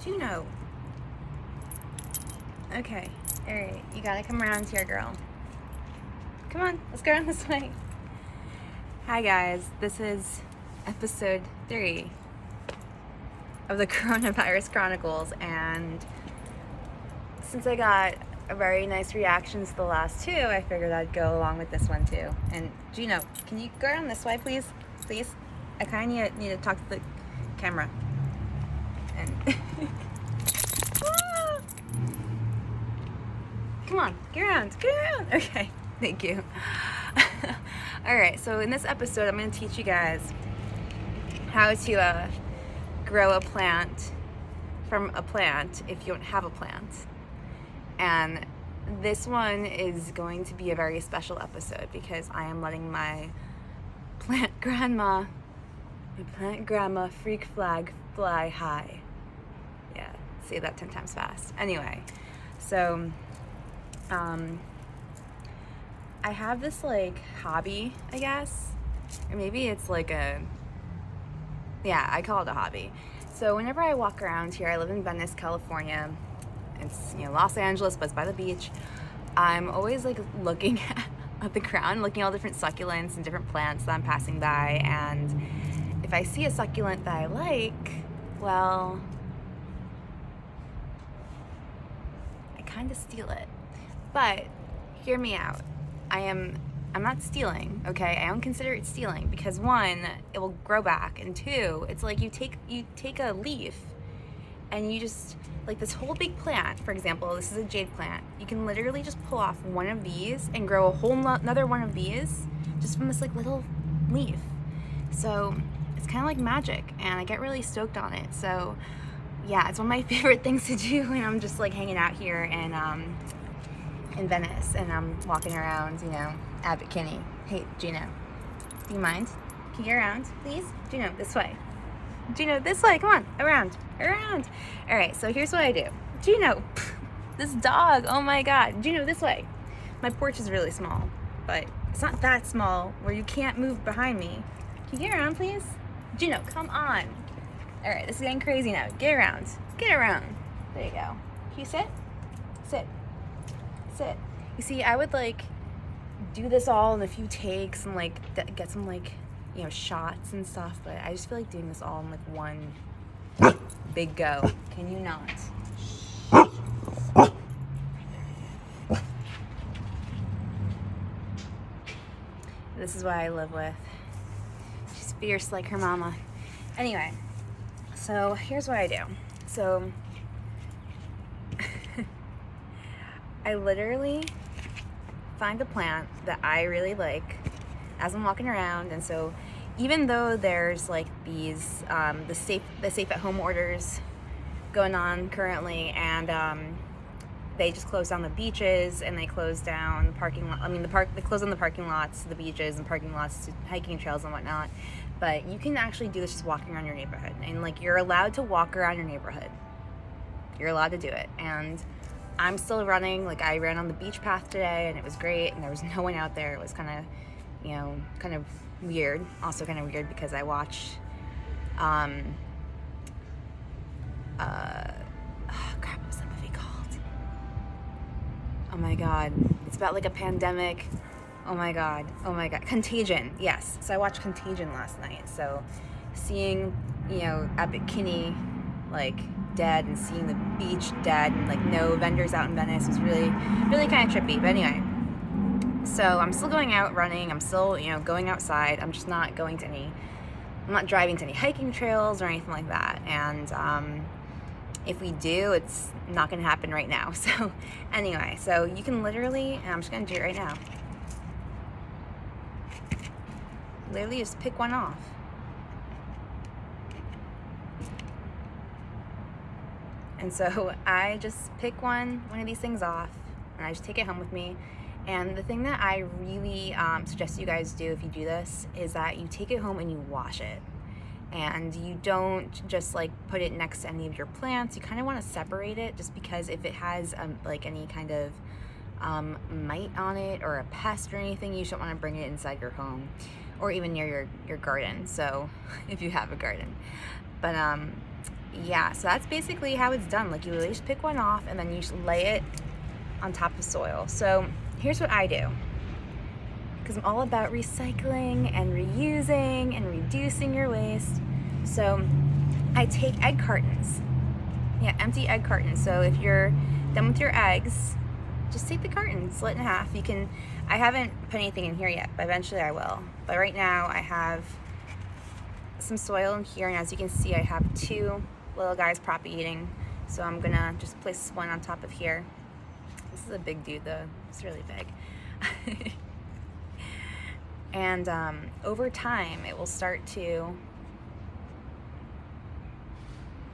Juno. Okay, alright, you gotta come around here, girl. Come on, let's go around this way. Hi guys, this is episode 3 of the Coronavirus Chronicles, and since I got a very nice reaction to the last 2, I figured I'd go along with this one too. And Juno, can you go around this way, please? Please? I kind of need to talk to the camera. And come on, get around. Okay, thank you. Alright, so in this episode, I'm going to teach you guys how to grow a plant from a plant if you don't have a plant. And this one is going to be a very special episode because I am letting my plant grandma freak flag fly high. Yeah, say that 10 times fast. Anyway, so I have this like hobby, I guess, or maybe it's like I call it a hobby. So whenever I walk around here, I live in Venice, California. It's, Los Angeles, but it's by the beach. I'm always like looking at the ground, looking at all different succulents and different plants that I'm passing by, and if I see a succulent that I like, well, I kind of steal it. But hear me out. I'm not stealing, okay? I don't consider it stealing because 1, it will grow back, and 2, it's like you take a leaf and you just, like this whole big plant, for example, this is a jade plant. You can literally just pull off one of these and grow a whole another one of these just from this like little leaf. So it's kind of like magic, and I get really stoked on it. So yeah, it's one of my favorite things to do when I'm just like hanging out here in Venice and I'm walking around, Abbot Kinney. Hey, Gino, do you mind? Can you get around, please? Gino, this way. Gino, this way, come on, around. All right, so here's what I do. Gino, this dog, oh my God. Gino, this way. My porch is really small, but it's not that small where you can't move behind me. Can you get around, please? Gino, come on. All right, this is getting crazy now. Get around. There you go. Can you sit? Sit. You see, I would like do this all in a few takes and like get some like, shots and stuff, but I just feel like doing this all in like one big go. Can you not? This is what I live with. She's fierce like her mama. Anyway, so here's what I do. So I literally find a plant that I really like as I'm walking around, and so even though there's like these the safe at home orders going on currently, and they just closed down the beaches and they closed down the parking lot. They closed down the parking lots to the beaches and parking lots to hiking trails and whatnot. But you can actually do this just walking around your neighborhood, and like you're allowed to walk around your neighborhood. You're allowed to do it, and I'm still running. Like I ran on the beach path today, and it was great, and there was no one out there. It was kind of weird. Also kind of weird because I watched crap, what was that movie called? Oh my God, it's about like a pandemic. Oh my god, Contagion. Yes, so I watched Contagion last night. So seeing Abbot Kinney like dead, and seeing the beach dead, and like no vendors out in Venice was really kind of trippy. But anyway, so I'm still going out running. I'm still going outside. I'm just not going to I'm not driving to any hiking trails or anything like that. And if we do, it's not going to happen right now. So anyway, so you can literally, and I'm just going to do it right now, literally just pick one off. And so I just pick one of these things off, and I just take it home with me. And the thing that I really suggest you guys do if you do this is that you take it home and you wash it. And you don't just like put it next to any of your plants. You kind of want to separate it, just because if it has like any kind of mite on it or a pest or anything, you don't want to bring it inside your home or even near your garden. So if you have a garden, but yeah, so that's basically how it's done. Like, you really just pick one off and then you just lay it on top of soil. So here's what I do, because I'm all about recycling and reusing and reducing your waste. So I take egg cartons. Yeah, empty egg cartons. So if you're done with your eggs, just take the carton, split it in half. You can, I haven't put anything in here yet, but eventually I will. But right now I have some soil in here, and as you can see, I have 2 little guys propagating. So I'm gonna just place one on top of here. This is a big dude though, it's really big. And over time, it will start to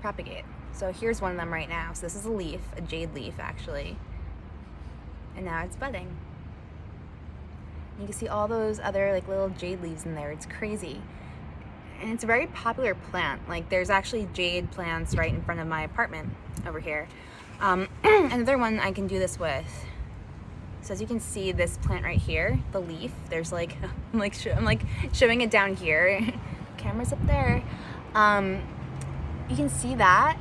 propagate. So here's one of them right now. So this is a leaf, a jade leaf actually. And now it's budding. You can see all those other like little jade leaves in there. It's crazy. And it's a very popular plant. Like, there's actually jade plants right in front of my apartment over here. Another one I can do this with. So as you can see, this plant right here, the leaf, there's like, I'm like showing it down here. Camera's up there. You can see that.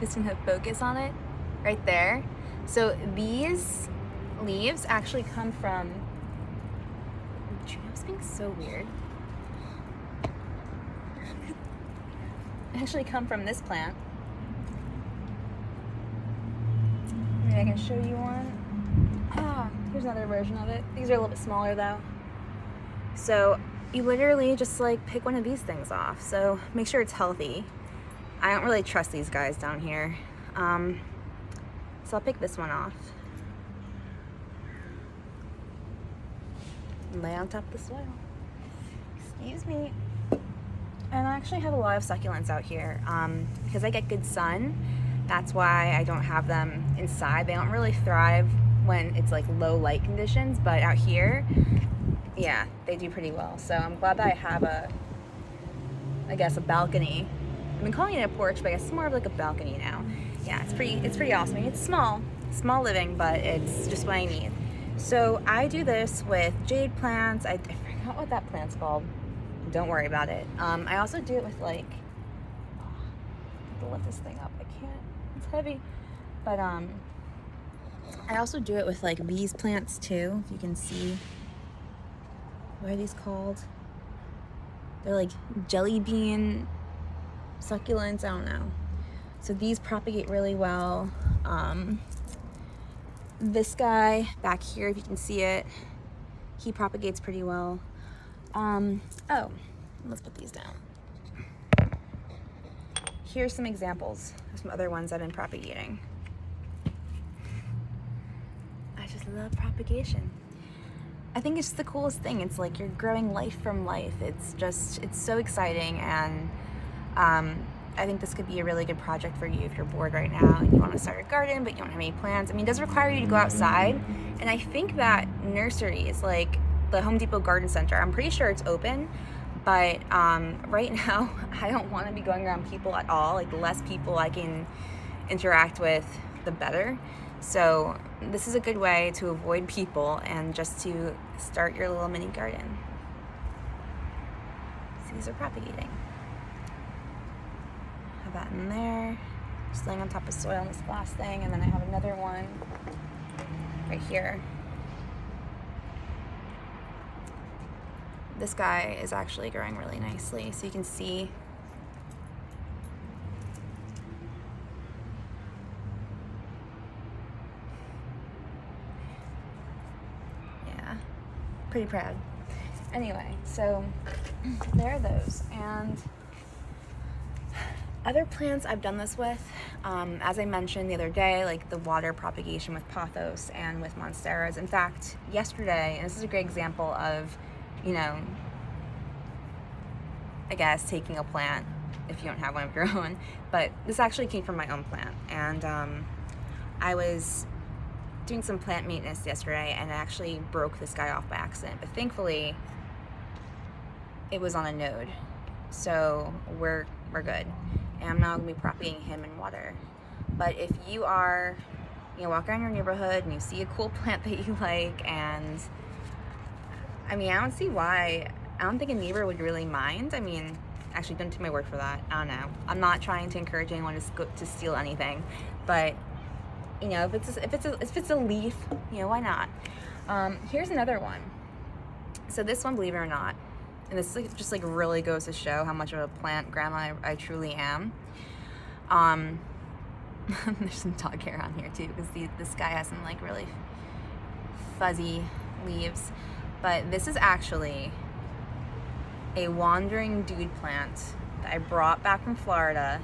Just gonna focus on it right there. So these leaves actually come from, it's being so weird. Actually come from this plant. Maybe I can show you one. Here's another version of it. These are a little bit smaller though. So you literally just like pick one of these things off. So make sure it's healthy. I don't really trust these guys down here. So I'll pick this one off. And lay on top of the soil. Excuse me. And I actually have a lot of succulents out here because I get good sun. That's why I don't have them inside. They don't really thrive when it's like low light conditions, but out here, yeah, they do pretty well. So I'm glad that I have I guess a balcony. I've been calling it a porch, but I guess it's more of like a balcony now. Yeah, it's pretty awesome. I mean, it's small living, but it's just what I need. So I do this with jade plants. I forgot what that plant's called. Don't worry about it. I also do it with like, I have to lift this thing up. I can't, it's heavy. But I also do it with like these plants too. If you can see, what are these called? They're like jelly bean succulents, I don't know. So these propagate really well. This guy back here, if you can see it, he propagates pretty well. Oh, let's put these down. Here's some examples of some other ones I've been propagating. I just love propagation. I think it's the coolest thing. It's like you're growing life from life. It's so exciting, and I think this could be a really good project for you if you're bored right now and you want to start a garden but you don't have any plants. I mean, it does require you to go outside, and I think that nurseries like the Home Depot Garden Center, I'm pretty sure it's open, but right now I don't want to be going around people at all. Like, the less people I can interact with, the better. So this is a good way to avoid people and just to start your little mini garden. So these are propagating. Have that in there, just laying on top of soil in this glass thing, and then I have another one right here. This guy is actually growing really nicely, so you can see pretty proud. Anyway, so there are those. And other plants I've done this with, as I mentioned the other day, like the water propagation with pothos and with monsteras. In fact, yesterday, and this is a great example of, you know, I guess taking a plant if you don't have one of your own, but this actually came from my own plant. And I was doing some plant maintenance yesterday, and I actually broke this guy off by accident, but thankfully it was on a node, so we're good. And I'm now gonna be propagating him in water. But if you are, you know, walk around your neighborhood and you see a cool plant that you like, and I mean, I don't see why, I don't think a neighbor would really mind. I mean, Actually, don't take my word for that. I don't know. I'm not trying to encourage anyone to steal anything, but you know, if it's a leaf, you know, why not? Here's another one. So this one, believe it or not, and this just like really goes to show how much of a plant grandma I truly am. There's some dog hair on here too, because this guy has some like really fuzzy leaves. But this is actually a wandering dude plant that I brought back from Florida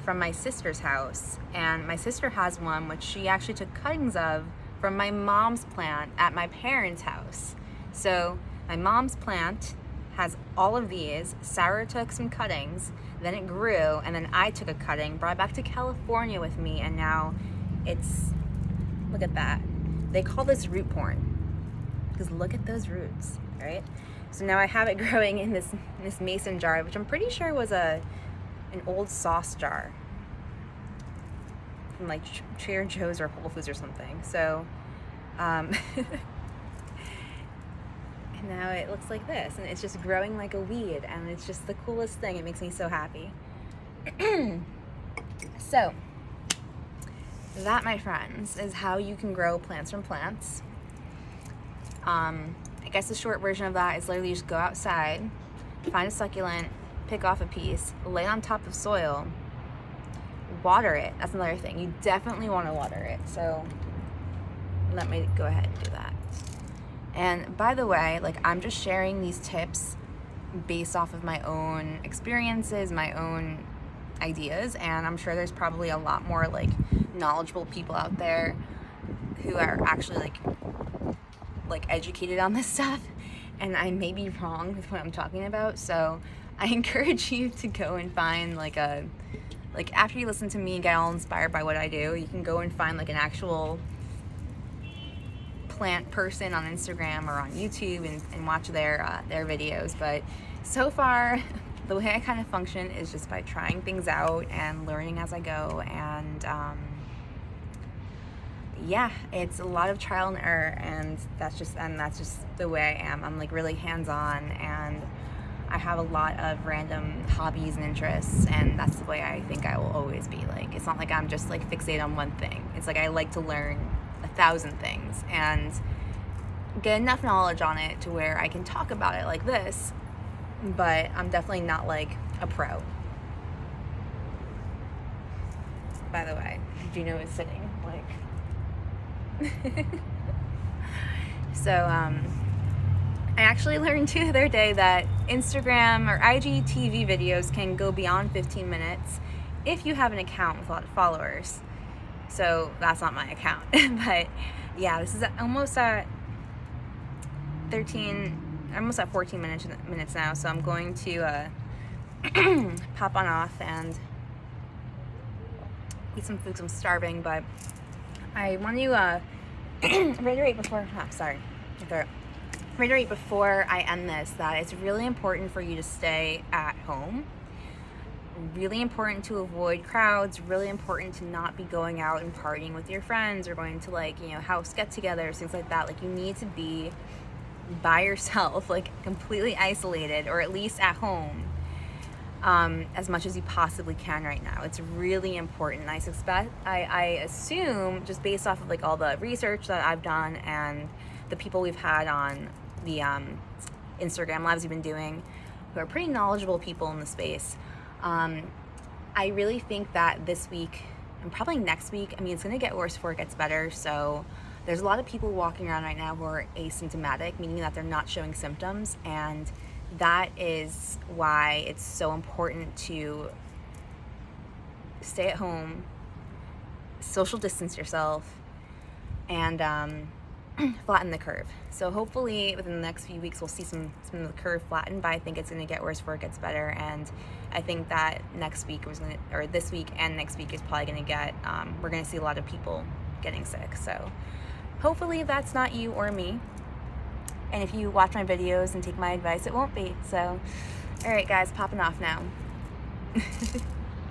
from my sister's house. And my sister has one which she actually took cuttings of from my mom's plant at my parents' house. So my mom's plant has all of these. Sarah took some cuttings, then it grew, and then I took a cutting, brought it back to California with me, and now it's, look at that. They call this root porn, because look at those roots, right? So now I have it growing in this mason jar, which I'm pretty sure was an old sauce jar from like Trader Joe's or Whole Foods or something. So, and now it looks like this, and it's just growing like a weed, and it's just the coolest thing. It makes me so happy. So, that, my friends, is how you can grow plants from plants. I guess the short version of that is literally just go outside, find a succulent, pick off a piece, lay it on top of soil, water it. That's another thing. You definitely want to water it. So let me go ahead and do that. And by the way, like, I'm just sharing these tips based off of my own experiences, my own ideas, and I'm sure there's probably a lot more like knowledgeable people out there who are actually like educated on this stuff, and I may be wrong with what I'm talking about. So I encourage you to go and find like after you listen to me and get all inspired by what I do, you can go and find like an actual plant person on Instagram or on YouTube and watch their videos. But so far, the way I kind of function is just by trying things out and learning as I go, and yeah, it's a lot of trial and error, and that's just the way I am. I'm like really hands-on, and I have a lot of random hobbies and interests, and that's the way I think I will always be. Like, it's not like I'm just like fixated on one thing. It's like I like to learn 1,000 things and get enough knowledge on it to where I can talk about it like this, but I'm definitely not like a pro. By the way, Gino is sitting like so I actually learned too the other day that Instagram or IGTV videos can go beyond 15 minutes if you have an account with a lot of followers. So that's not my account. But yeah, this is almost at 14 minutes now, so I'm going to pop on off and eat some food 'cause I'm starving. But I want to reiterate before I end this that it's really important for you to stay at home. Really important to avoid crowds. Really important to not be going out and partying with your friends or going to like, you know, house get-togethers, things like that. Like, you need to be by yourself, like completely isolated, or at least at home, as much as you possibly can right now. It's really important. I assume, just based off of like all the research that I've done and the people we've had on the Instagram lives we've been doing, who are pretty knowledgeable people in the space, I really think that this week and probably next week, I mean, it's going to get worse before it gets better. So there's a lot of people walking around right now who are asymptomatic, meaning that they're not showing symptoms, and that is why it's so important to stay at home, social distance yourself, and flatten the curve. So hopefully within the next few weeks we'll see some of the curve flatten, but I think it's going to get worse before it gets better. And I think that this week and next week is probably going to get, we're going to see a lot of people getting sick. So hopefully that's not you or me. And if you watch my videos and take my advice, it won't be. So, all right, guys, popping off now.